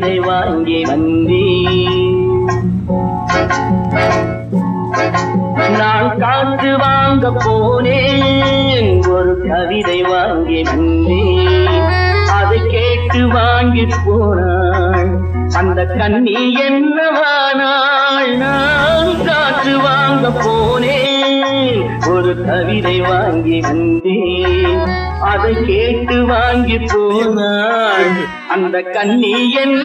கவிதை வாங்கி வந்தேன். நான் காற்று வாங்க போனேன், ஒரு கவிதை வாங்கி வந்தேன். அதை கேட்டு வாங்கி போனாள் அந்த கண்ணி என்னவானாள். நான் காற்று வாங்க போனேன், ஒரு கவிதை வாங்கி வந்தேன். அதை கேட்டு வாங்கி போனாள் அந்த கண்ணி என்ன